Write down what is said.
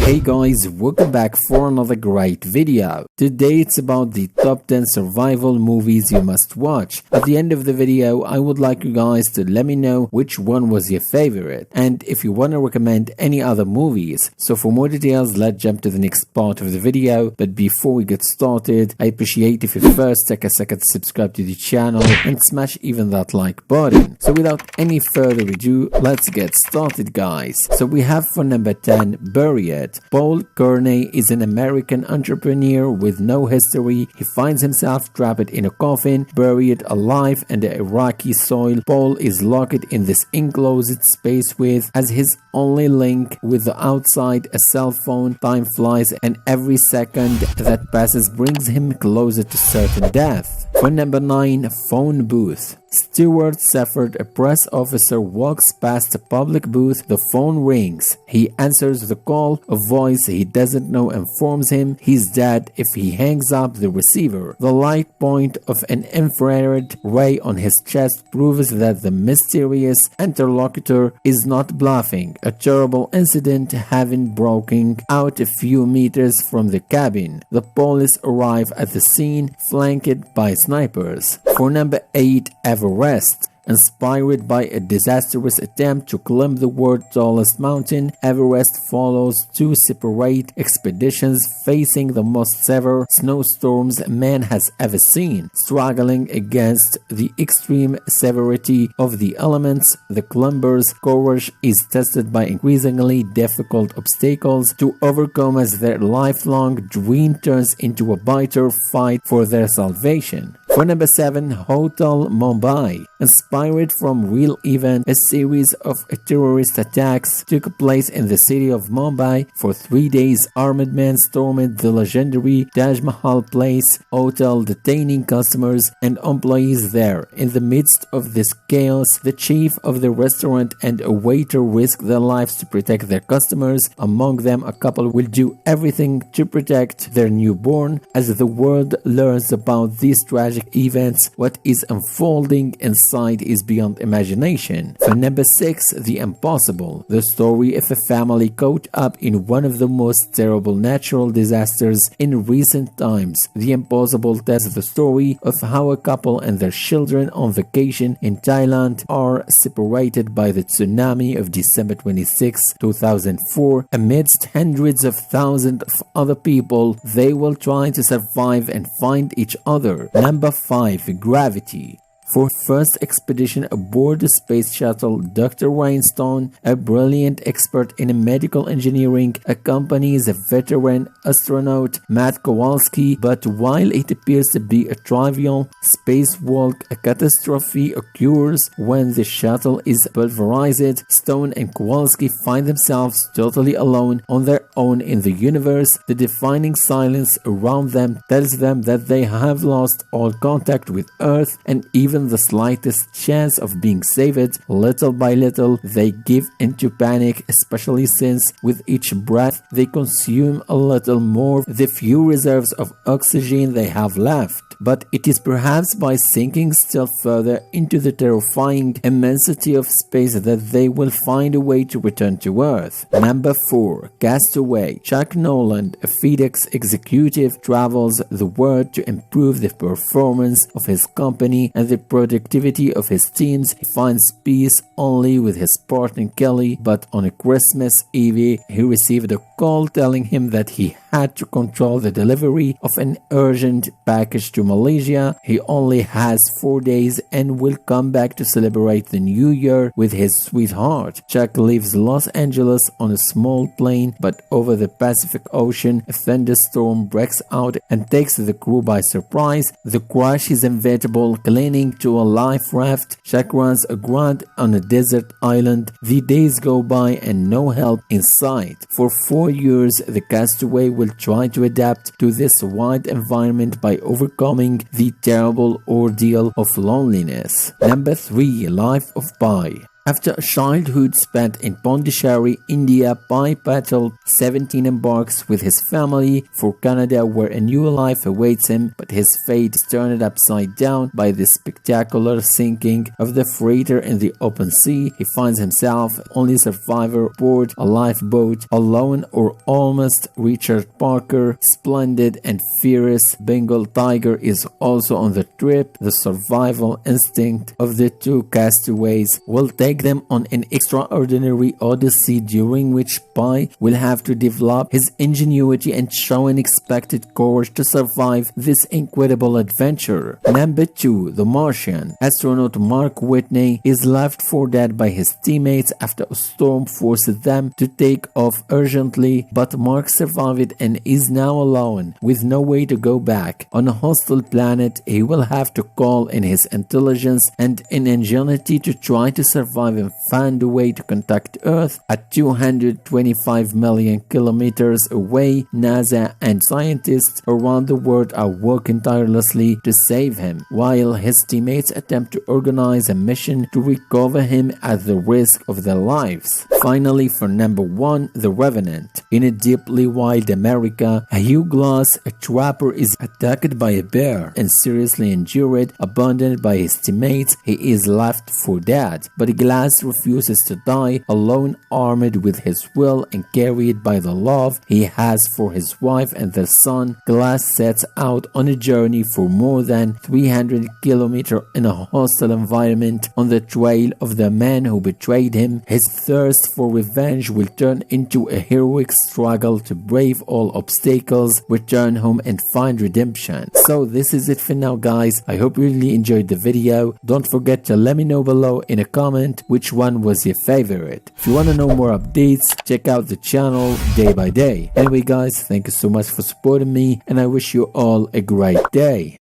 Hey guys, welcome back for another great video. Today it's about the top 10 survival movies you must watch. At the end of the video, I would like you guys to let me know which one was your favorite and if you want to recommend any other movies. So for more details, let's jump to the next part of the video. But before we get started, I appreciate if you first take a second to subscribe to the channel and smash even that like button. So without any further ado, let's get started guys. So we have for number 10, Buried. Paul Kearney is an American entrepreneur with no history. He finds himself trapped in a coffin, buried alive in the Iraqi soil. Paul is locked in this enclosed space with, as his only link with the outside, a cell phone. Time flies and every second that passes brings him closer to certain death. For number 9, Phone Booth. Stuart Safford, a press officer, walks past a public booth. The phone rings. He answers the call. A voice he doesn't know informs him he's dead if he hangs up the receiver. The light point of an infrared ray on his chest proves that the mysterious interlocutor is not bluffing. A terrible incident having broken out a few meters from the cabin. The police arrive at the scene, flanked by snipers. For number 8, Everest. Inspired by a disastrous attempt to climb the world's tallest mountain, Everest follows two separate expeditions facing the most severe snowstorms man has ever seen. Struggling against the extreme severity of the elements, the climbers' courage is tested by increasingly difficult obstacles to overcome as their lifelong dream turns into a bitter fight for their salvation. For number 7, Hotel Mumbai. Inspired from real event, a series of terrorist attacks took place in the city of Mumbai. For 3 days, armed men stormed the legendary Taj Mahal Place hotel, detaining customers and employees there. In the midst of this chaos, the chief of the restaurant and a waiter risked their lives to protect their customers. Among them, a couple will do everything to protect their newborn. As the world learns about these tragic events, what is unfolding inside is beyond imagination. For number 6, The Impossible. The story of a family caught up in one of the most terrible natural disasters in recent times. The Impossible tells the story of how a couple and their children on vacation in Thailand are separated by the tsunami of December 26, 2004. Amidst hundreds of thousands of other people, they will try to survive and find each other. Number 5, Gravity. For first expedition aboard the space shuttle, Dr. Rainstone, a brilliant expert in medical engineering, accompanies a veteran astronaut, Matt Kowalski. But while it appears to be a trivial spacewalk, a catastrophe occurs when the shuttle is pulverized. Stone and Kowalski find themselves totally alone on their own in the universe. The deafening silence around them tells them that they have lost all contact with Earth and even the slightest chance of being saved. Little by little, they give into panic, especially since with each breath they consume a little more the few reserves of oxygen they have left. But it is perhaps by sinking still further into the terrifying immensity of space that they will find a way to return to Earth. Number 4, Castaway. Chuck Noland, a FedEx executive, travels the world to improve the performance of his company and the productivity of his teams. He finds peace only with his partner Kelly, but on a Christmas Eve, he received a call telling him that he had to control the delivery of an urgent package to Malaysia. He only has 4 days and will come back to celebrate the new year with his sweetheart. Chuck leaves Los Angeles on a small plane, but over the Pacific Ocean, a thunderstorm breaks out and takes the crew by surprise. The crash is inevitable, clinging to a life raft. Chuck runs aground on a desert island. The days go by and no help in sight. For 4 years, the castaway will try to adapt to this wide environment by overcoming the terrible ordeal of loneliness. Number 3, Life of Pi. After a childhood spent in Pondicherry, India, Pai Patel, 17, embarks with his family for Canada, where a new life awaits him, but his fate is turned upside down by the spectacular sinking of the freighter in the open sea. He finds himself only survivor aboard a lifeboat, alone or almost. Richard Parker, splendid and fierce Bengal tiger, is also on the trip. The survival instinct of the two castaways will take them on an extraordinary odyssey, during which Pai will have to develop his ingenuity and show unexpected courage to survive this incredible adventure. Number 2. The Martian. Astronaut Mark Whitney is left for dead by his teammates after a storm forces them to take off urgently, but Mark survived and is now alone with no way to go back. On a hostile planet, he will have to call in his intelligence and ingenuity to try to survive and find a way to contact Earth. At 225 million kilometers away, NASA and scientists around the world are working tirelessly to save him, while his teammates attempt to organize a mission to recover him at the risk of their lives. Finally, for number 1, The Revenant. In a deeply wild America, Hugh Glass, a trapper, is attacked by a bear and seriously injured. Abandoned by his teammates, he is left for dead, but Glass refuses to die. Alone, armed with his will and carried by the love he has for his wife and their son, Glass sets out on a journey for more than 300 kilometers in a hostile environment on the trail of the man who betrayed him. His thirst for revenge will turn into a heroic struggle to brave all obstacles, return home and find redemption. So this is it for now, guys. I hope you really enjoyed the video. Don't forget to let me know below in a comment which one was your favorite. If you want to know more updates, check out the channel day by day. Anyway guys, thank you so much for supporting me, and I wish you all a great day.